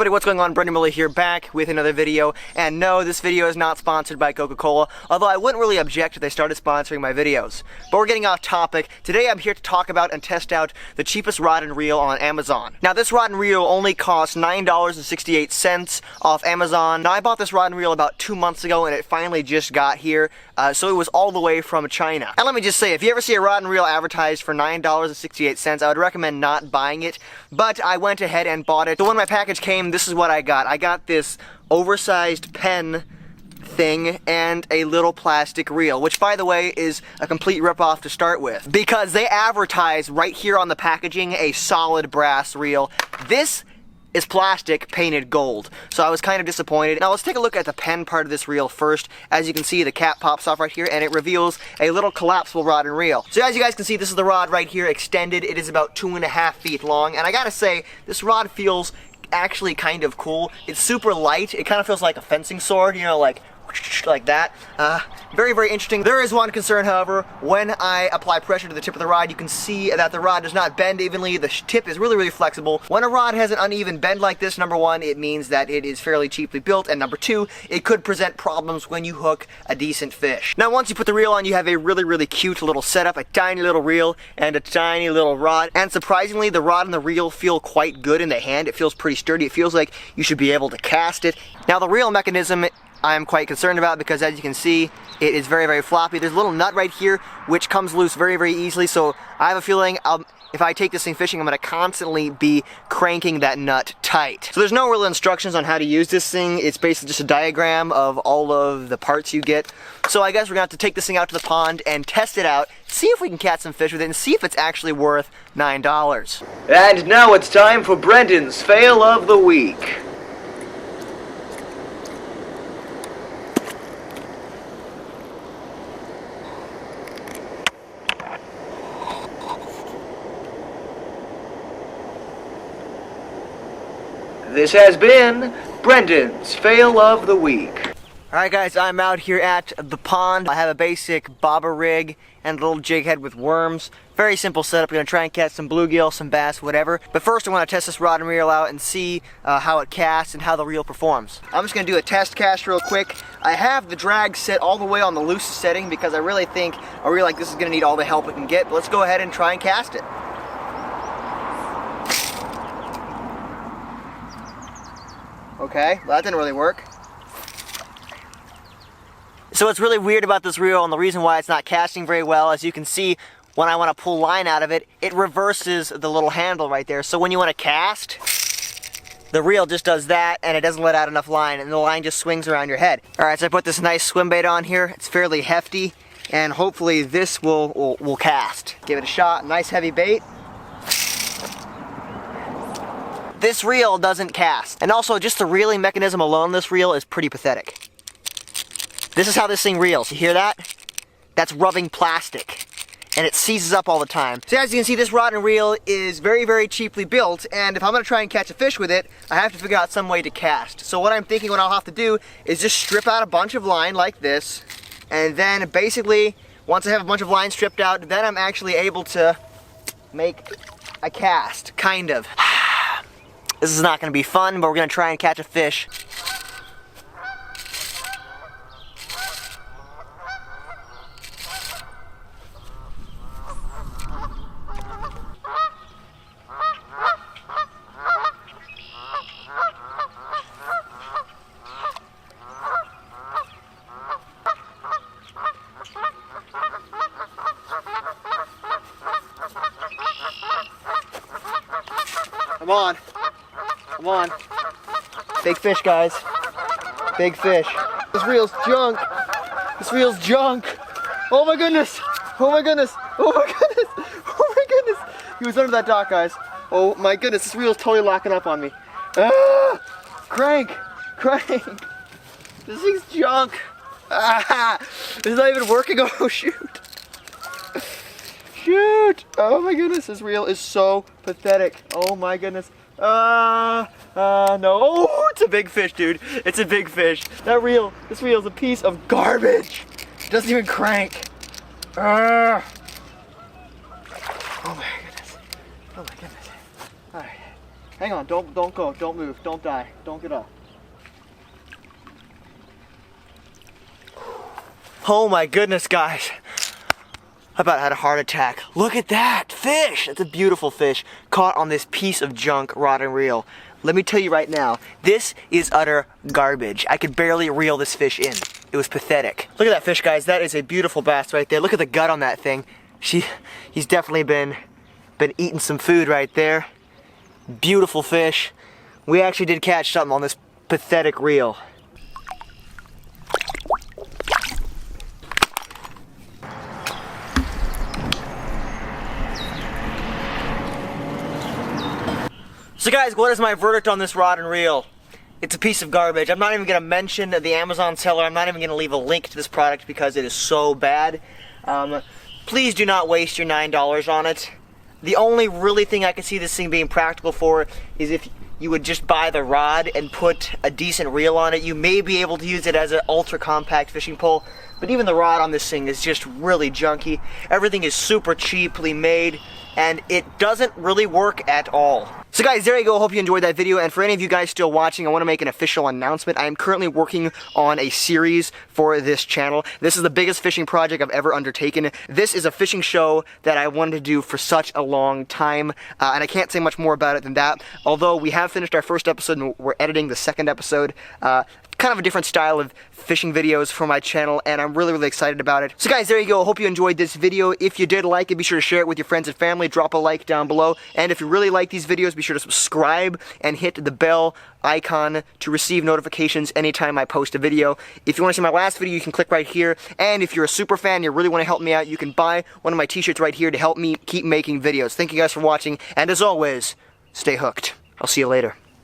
everybody, what's going on? Brendan Miller here, back with another video. And no, this video is not sponsored by Coca-Cola, although I wouldn't really object if they started sponsoring my videos. But we're getting off topic. Today I'm here to talk about and test out the cheapest rod and reel on Amazon. Now this rod and reel only costs $9.68 off Amazon. Now I bought this rod and reel about 2 months ago and it finally just got here, so it was all the way from China. And let me just say, if you ever see a rod and reel advertised for $9.68, I would recommend not buying it, but I went ahead and bought it. So when my package came, this is what I got. I got this oversized pen thing and a little plastic reel, which by the way is a complete ripoff to start with, because they advertise right here on the packaging a solid brass reel. This is plastic painted gold, so I was kind of disappointed. Now let's take a look at the pen part of this reel first. As you can see, the cap pops off right here and it reveals a little collapsible rod and reel. So as you guys can see, this is the rod right here extended. It is about 2.5 feet long, and I gotta say, this rod feels actually kind of cool. It's super light. It kind of feels like a fencing sword, you know, like that. Very, very interesting. There is one concern, however. When I apply pressure to the tip of the rod, you can see that the rod does not bend evenly. The tip is really, really flexible. When a rod has an uneven bend like this, number one, it means that it is fairly cheaply built, and number two, it could present problems when you hook a decent fish. Now, once you put the reel on, you have a really, really cute little setup, a tiny little reel and a tiny little rod. And surprisingly, the rod and the reel feel quite good in the hand. It feels pretty sturdy. It feels like you should be able to cast it. Now, the reel mechanism I'm quite concerned about, because as you can see, it is very, very floppy. There's a little nut right here which comes loose very, very easily, so I have a feeling if I take this thing fishing, I'm going to constantly be cranking that nut tight. So there's no real instructions on how to use this thing. It's basically just a diagram of all of the parts you get. So I guess we're going to have to take this thing out to the pond and test it out, see if we can catch some fish with it, and see if it's actually worth $9. And now it's time for Brendan's Fail of the Week. This has been Brendan's Fail of the Week. Alright guys, I'm out here at the pond. I have a basic bobber rig and a little jig head with worms. Very simple setup. I'm going to try and catch some bluegill, some bass, whatever. But first I want to test this rod and reel out and see how it casts and how the reel performs. I'm just going to do a test cast real quick. I have the drag set all the way on the loosest setting because I really think a reel like this is going to need all the help it can get. But let's go ahead and try and cast it. Okay, well that didn't really work. So what's really weird about this reel, and the reason why it's not casting very well, as you can see, when I want to pull line out of it, it reverses the little handle right there. So when you want to cast, the reel just does that, and it doesn't let out enough line, and the line just swings around your head. Alright, so I put this nice swim bait on here. It's fairly hefty, and hopefully this will cast. Give it a shot. Nice heavy bait. This reel doesn't cast. And also, just the reeling mechanism alone, this reel is pretty pathetic. This is how this thing reels. You hear that? That's rubbing plastic. And it seizes up all the time. So as you can see, this rod and reel is very, very cheaply built, and if I'm going to try and catch a fish with it, I have to figure out some way to cast. So what I'm thinking what I'll have to do is just strip out a bunch of line like this, and then basically, once I have a bunch of line stripped out, then I'm actually able to make a cast, kind of. This is not going to be fun, but we're going to try and catch a fish. Come on. Come on. Big fish, guys. Big fish. This reel's junk. This reel's junk. Oh my goodness. Oh my goodness. Oh my goodness. Oh my goodness. He was under that dock, guys. Oh my goodness. This reel's totally locking up on me. Ah! Crank. Crank. This thing's junk. Ah! It's not even working. Oh, shoot. Shoot. Oh my goodness. This reel is so pathetic. Oh my goodness. No. Oh, it's a big fish, dude. It's a big fish. This reel is a piece of garbage. It doesn't even crank. Oh my goodness. Oh my goodness. All right. Hang on, don't go, don't move, don't die, don't get up. Oh my goodness, guys. I about had a heart attack. Look at that fish. It's a beautiful fish caught on this piece of junk rod and reel. Let me tell you right now, this is utter garbage. I could barely reel this fish in. It was pathetic. Look at that fish, guys. That is a beautiful bass right there. Look at the gut on that thing. He's definitely been eating some food right there. Beautiful fish. We actually did catch something on this pathetic reel. So guys, what is my verdict on this rod and reel? It's a piece of garbage. I'm not even going to mention the Amazon seller. I'm not even going to leave a link to this product because it is so bad. Please do not waste your $9 on it. The only really thing I can see this thing being practical for is if you would just buy the rod and put a decent reel on it. You may be able to use it as an ultra compact fishing pole, but even the rod on this thing is just really junky. Everything is super cheaply made, and it doesn't really work at all. So guys, there you go. Hope you enjoyed that video. And for any of you guys still watching, I want to make an official announcement. I am currently working on a series for this channel. This is the biggest fishing project I've ever undertaken. This is a fishing show that I wanted to do for such a long time, and I can't say much more about it than that. Although we have finished our first episode and we're editing the second episode. Kind of a different style of fishing videos for my channel, and I'm really excited about it. So guys, there you go. Hope you enjoyed this video. If you did like it, be sure to share it with your friends and family. Drop a like down below. And if you really like these videos, be sure to subscribe and hit the bell icon to receive notifications anytime I post a video. If you want to see my last video, you can click right here. And if you're a super fan and you really want to help me out, you can buy one of my t-shirts right here to help me keep making videos. Thank you guys for watching, and as always, stay hooked. I'll see you later.